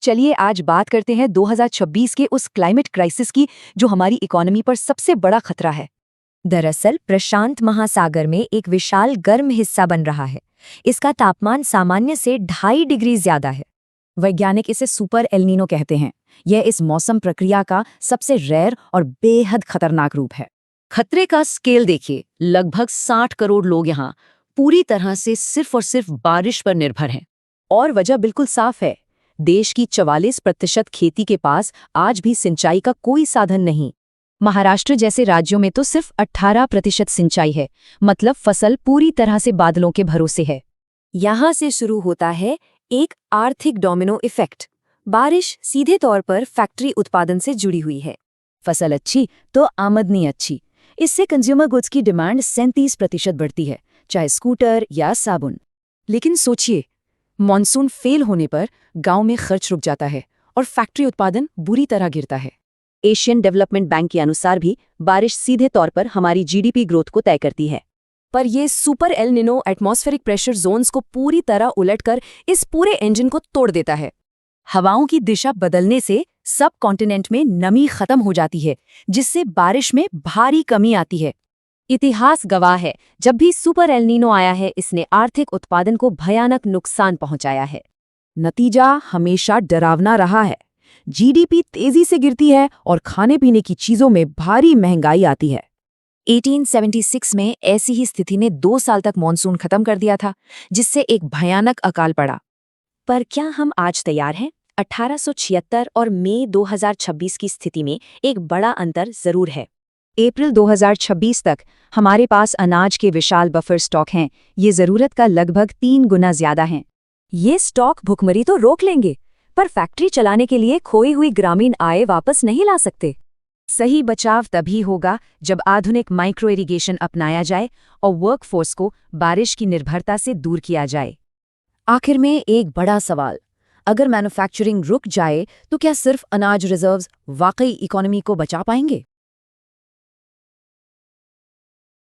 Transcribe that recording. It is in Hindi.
चलिए आज बात करते हैं 2026 के उस क्लाइमेट क्राइसिस की जो हमारी इकोनॉमी पर सबसे बड़ा खतरा है। दरअसल प्रशांत महासागर में एक विशाल गर्म हिस्सा बन रहा है। इसका तापमान सामान्य से 2.5 डिग्री ज्यादा है। वैज्ञानिक इसे सुपर एल्नीनो कहते हैं। यह इस मौसम प्रक्रिया का सबसे रेयर और बेहद खतरनाक रूप है। खतरे का स्केल देखिए, लगभग 60 करोड़ लोग यहाँ पूरी तरह से सिर्फ और सिर्फ बारिश पर निर्भर हैं। और वजह बिल्कुल साफ है, देश की 44% खेती के पास आज भी सिंचाई का कोई साधन नहीं। महाराष्ट्र जैसे राज्यों में तो सिर्फ 18% सिंचाई है, मतलब फसल पूरी तरह से बादलों के भरोसे है। यहाँ से शुरू होता है एक आर्थिक डोमिनो इफेक्ट। बारिश सीधे तौर पर फैक्ट्री उत्पादन से जुड़ी हुई है। फसल अच्छी तो आमदनी अच्छी। इससे कंज्यूमर गुड्स की डिमांड 37% बढ़ती है, चाहे स्कूटर या साबुन। लेकिन सोचिए, मॉनसून फेल होने पर गांव में खर्च रुक जाता है और फैक्ट्री उत्पादन बुरी तरह गिरता है। एशियन डेवलपमेंट बैंक के अनुसार भी बारिश सीधे तौर पर हमारी जीडीपी ग्रोथ को तय करती है। पर ये super El Nino atmospheric pressure zones को पूरी तरह उलटकर इस पूरे इंजन को तोड़ देता है। हवाओं की दिशा बदलने से सब कॉन्टिनेंट में नमी खत्म हो जाती है, जिससे बारिश में भारी कमी आती है। इतिहास गवाह है, जब भी सुपर एल नीनो आया है इसने आर्थिक उत्पादन को भयानक नुकसान पहुंचाया है। नतीजा हमेशा डरावना रहा है। जीडीपी तेजी से गिरती है और खाने पीने की चीजों में भारी महंगाई आती है। 1876 में ऐसी ही स्थिति ने 2 साल तक मॉनसून खत्म कर दिया था, जिससे एक भयानक अकाल पड़ा। पर क्या हम आज तैयार हैं? 1876 और मई 2026 की स्थिति में एक बड़ा अंतर जरूर है। अप्रैल 2026 तक हमारे पास अनाज के विशाल बफर स्टॉक हैं। ये जरूरत का लगभग 3 गुना ज्यादा हैं। ये स्टॉक भुखमरी तो रोक लेंगे, पर फैक्ट्री चलाने के लिए खोई हुई ग्रामीण आय वापस नहीं ला सकते। सही बचाव तभी होगा जब आधुनिक माइक्रो इरिगेशन अपनाया जाए और वर्कफोर्स को बारिश की निर्भरता से दूर किया जाए। आखिर में एक बड़ा सवाल, अगर मैन्युफैक्चरिंग रुक जाए तो क्या सिर्फ अनाज रिजर्व्स वाकई इकोनॉमी को बचा पाएंगे?